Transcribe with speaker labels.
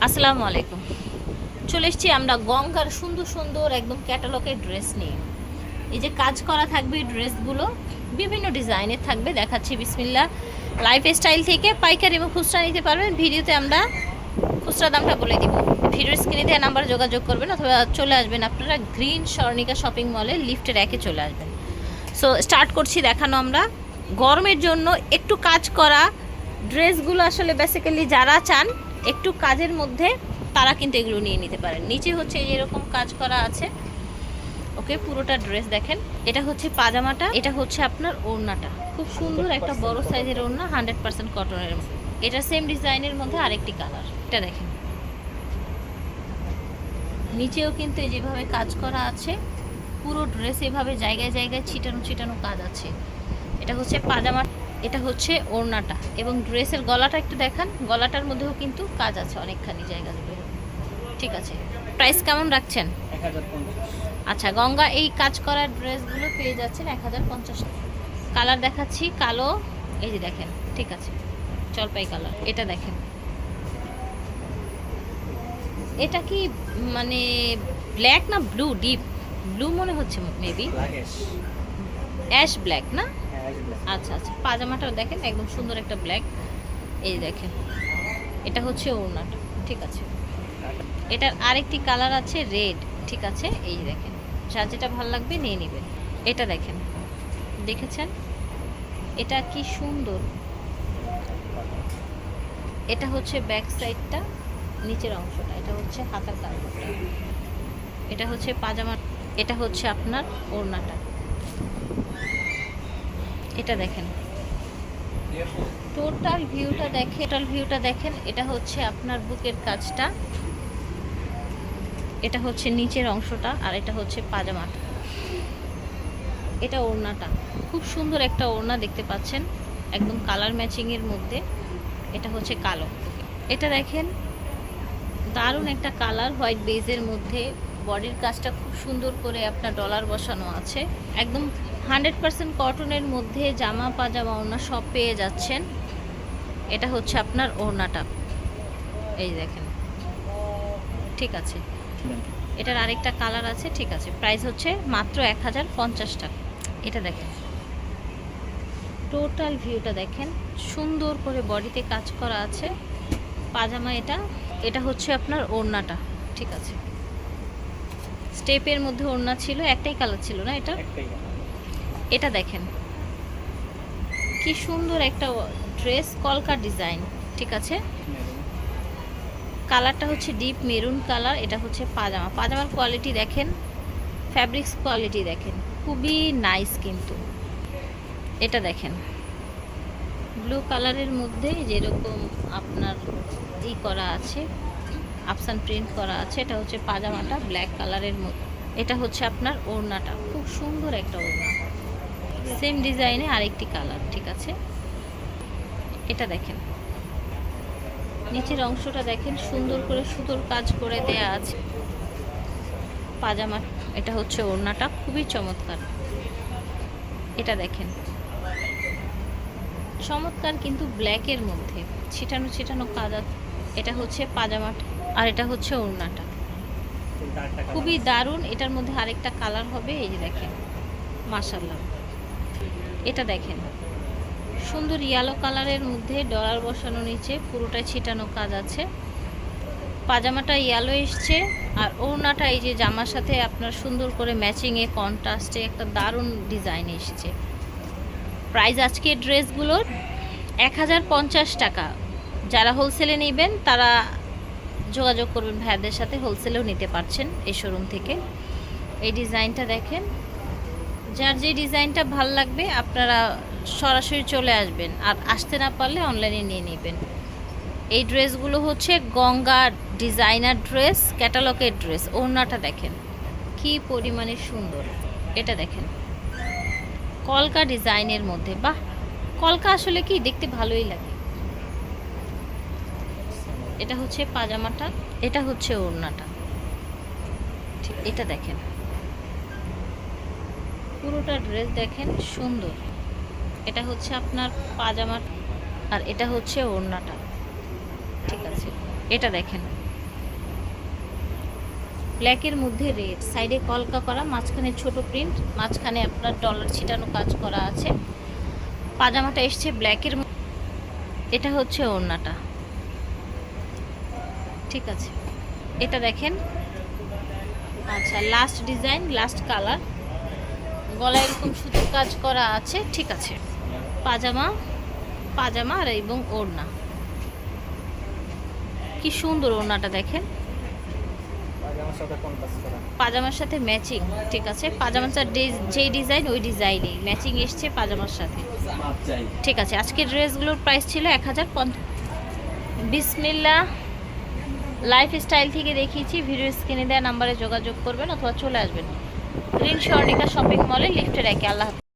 Speaker 1: আসসালামু আলাইকুম। চলে এসেছি আমরা গঙ্গার সুন্দর সুন্দর একদম ক্যাটালগের ড্রেস নিয়ে। এই যে কাজ করা থাকবে ড্রেসগুলো, বিভিন্ন ডিজাইনের থাকবে। দেখাচ্ছি বিসমিল্লাহ। লাইফ স্টাইল থেকে পাইকারি এবং খুচরা নিতে পারবেন। ভিডিওতে আমরা খুচরা দামটা বলে দিব। ভিডিওর স্ক্রিনে দেওয়া নাম্বার যোগাযোগ করবেন অথবা চলে আসবেন আপনারা গ্রিন স্বর্ণিকা শপিং মলে লিফটের একে চলে আসবেন। সো স্টার্ট করছি দেখানো আমরা। গরমের জন্য একটু কাজ করা ড্রেসগুলো আসলে বেসিক্যালি যারা চান একটু কাজের মধ্যে তারা কিন্তু এগুলো নিয়ে নিতে পারেন। নিচে হচ্ছে এরকম কাজ করা আছে। ওকে, পুরোটা ড্রেস দেখেন। এটা হচ্ছে পাজামাটা, এটা হচ্ছে আপনার ওড়নাটা। খুব সুন্দর একটা বড় সাইজের ওড়না, 100% কটনের। এটা সেম ডিজাইনের মধ্যে আরেকটি কালার। এটা দেখেন, নিচেও কিন্তু এই যেভাবে কাজ করা আছে। পুরো ড্রেস এভাবে জায়গায় জায়গায় ছিটানো ছিটানো কাজ আছে। এটা হচ্ছে পাজামা, এটা হচ্ছে ওড়নাটা। এবং ড্রেসের গলাটা একটু দেখান, গলাটার মধ্যেও কিন্তু কাজ আছে অনেকখানি জায়গা জুড়ে। ঠিক আছে, প্রাইস কেমন রাখছেন?
Speaker 2: 1050।
Speaker 1: আচ্ছা, গঙ্গা এই কাজ করা ড্রেসগুলো পেয়ে যাচ্ছেন 1050 টাকা। কালার দেখাচ্ছি, কালো, এই যে দেখেন। ঠিক আছে, জলপাই কালার। এটা দেখেন, এটা কি মানে ব্ল্যাক না ব্লু? ডিপ ব্লু মনে হচ্ছে, মেবি অ্যাশ ব্ল্যাক না? আচ্ছা আচ্ছা, পাজামাটাও দেখেন একদম সুন্দর একটা ব্ল্যাক। এই দেখেন, এটা হচ্ছে ওড়নাটা। ঠিক আছে, এটার আরেকটি কালার আছে রেড। ঠিক আছে, এই দেখেন, যার যেটা ভালো লাগবে নিয়ে নেবেন। এটা দেখেন, দেখেছেন এটা কি সুন্দর। এটা হচ্ছে ব্যাক সাইডটা, নিচের অংশটা। এটা হচ্ছে হাতার কাপড়টা। এটা হচ্ছে পাজামা, এটা হচ্ছে আপনার ওড়নাটা। এটা দেখেন, টোটাল ভিউটা দেখেন। এটা হচ্ছে আপনার বুকের কাজটা, এটা হচ্ছে নিচের অংশটা, আর এটা হচ্ছে পাজামাটা। এটা ওড়নাটা, খুব সুন্দর একটা ওড়না দেখতে পাচ্ছেন, একদম কালার ম্যাচিংয়ের মধ্যে। এটা হচ্ছে কালো। এটা দেখেন, দারুণ একটা কালার, হোয়াইট বেজের মধ্যে। বডির কাজটা খুব সুন্দর করে আপনার ডলার বসানো আছে। একদম 100% কটনের মধ্যে জামা পাজামা ওড়না সব পেয়ে যাচ্ছেন। এটা হচ্ছে আপনার ওড়নাটা, এই দেখেন। ঠিক আছে, এটার আরেকটা কালার আছে। ঠিক আছে, প্রাইস হচ্ছে মাত্র 1050 টাকা। এটা দেখেন, টোটাল ভিউটা দেখেন, সুন্দর করে বডিতে কাজ করা আছে। পাজামা এটা, এটা হচ্ছে আপনার ওড়নাটা। ঠিক আছে, স্টেপের মধ্যে ওড়না ছিল, একটাই কালার ছিল না এটা? এটা দেখেন কি সুন্দর একটা ড্রেস, কলকা ডিজাইন। ঠিক আছে, কালারটা হচ্ছে ডিপ মেরুন কালার। এটা হচ্ছে পাজামা। পাজামার কোয়ালিটি দেখেন, ফ্যাব্রিক্স কোয়ালিটি দেখেন, খুবই নাইস কিন্তু। এটা দেখেন, ব্লু কালারের মধ্যে যেরকম আপনার করা আছে, আফসান প্রিন্ট করা আছে। এটা হচ্ছে পাজামাটা, ব্ল্যাক কালারের মধ্যে। এটা হচ্ছে আপনার ওড়নাটা, খুব সুন্দর একটা ওড়না, সেম ডিজাইনে আরেকটি কালার। ঠিক আছে, এটা দেখেন, নিচের অংশটা দেখেন, সুন্দর করে সুতোর কাজ করে দেয়া আছে। পাজামা, এটা হচ্ছে ওড়নাটা, খুবই চমৎকার। এটা দেখেন, চমৎকার কিন্তু ব্ল্যাকের মধ্যে ছিটানো ছিটানো কাজ। এটা হচ্ছে পাজামাটা, আর এটা হচ্ছে ওড়নাটা, খুবই দারুণ। এটার মধ্যে আরেকটা কালার হবে, এই যে দেখেন, মাশাআল্লাহ। এটা দেখেন, সুন্দর ইয়েলো কালারের মধ্যে ডলার বসানো, নিচে পুরোটাই ছিটানো কাজ আছে। পাজামাটা ইয়েলো এসছে, আর ওড়নাটা এই যে জামার সাথে আপনার সুন্দর করে ম্যাচিংয়ে কন্ট্রাস্টে একটা দারুণ ডিজাইন এসছে। প্রাইস আজকে ড্রেসগুলোর 1050 টাকা। যারা হোলসেলে নেবেন তারা যোগাযোগ করবেন ভাইয়াদের সাথে, হোলসেলেও নিতে পারছেন এই শোরুম থেকে। এই ডিজাইনটা দেখেন, যার যে ডিজাইনটা ভাল লাগবে আপনারা সরাসরি চলে আসবেন, আর আসতে না পারলে অনলাইনে নিয়ে নেবেন। এই ড্রেসগুলো হচ্ছে গঙ্গা ডিজাইনার ড্রেস, ক্যাটালগের ড্রেস। ওড়নাটা দেখেন কি পরিমাণে সুন্দর। এটা দেখেন, কলকা ডিজাইনের মধ্যে। বাহ, কলকা আসলে কি দেখতে ভালোই লাগে। এটা হচ্ছে পাজামাটা, এটা হচ্ছে ওড়নাটা। এটা দেখেন, পুরোটা ড্রেস দেখেন সুন্দর। এটা হচ্ছে আপনার পাজামা, আর এটা হচ্ছে ওড়নাটা। ঠিক আছে, এটা দেখেন, ব্ল্যাকের মধ্যে রেড, সাইডে কলকা করা, মাঝখানে ছোট প্রিন্ট, মাঝখানে আপনার ডলার ছিটানো কাজ করা আছে। পাজামাটা এসছে ব্ল্যাকের, এটা হচ্ছে ওড়নাটা। ঠিক আছে, এটা দেখেন। আচ্ছা, লাস্ট ডিজাইন, লাস্ট কালার, গলায় এরকম সুতোর কাজ করা আছে। ঠিক আছে, পাজামা, পাজামা আর এবং ওড়না, কি সুন্দর ওড়নাটা দেখেন, পাজামার সাথে ম্যাচিং। ঠিক আছে, পাজামার যেই ডিজাইন ওই ডিজাইনই ম্যাচিং এসছে পাজামার সাথে। ঠিক আছে, আজকের ড্রেসগুলোর প্রাইস ছিল 1050। বিসমিল্লাহ লাইফস্টাইল থেকে দেখিয়েছি। ভিডিও স্ক্রিনে দেওয়া নাম্বারে যোগাযোগ করবেন অথবা চলে আসবেন গ্রিন স্বর্ণিকা শপিং মলে, লিফটের একে। আল্লাহ হাফেজ।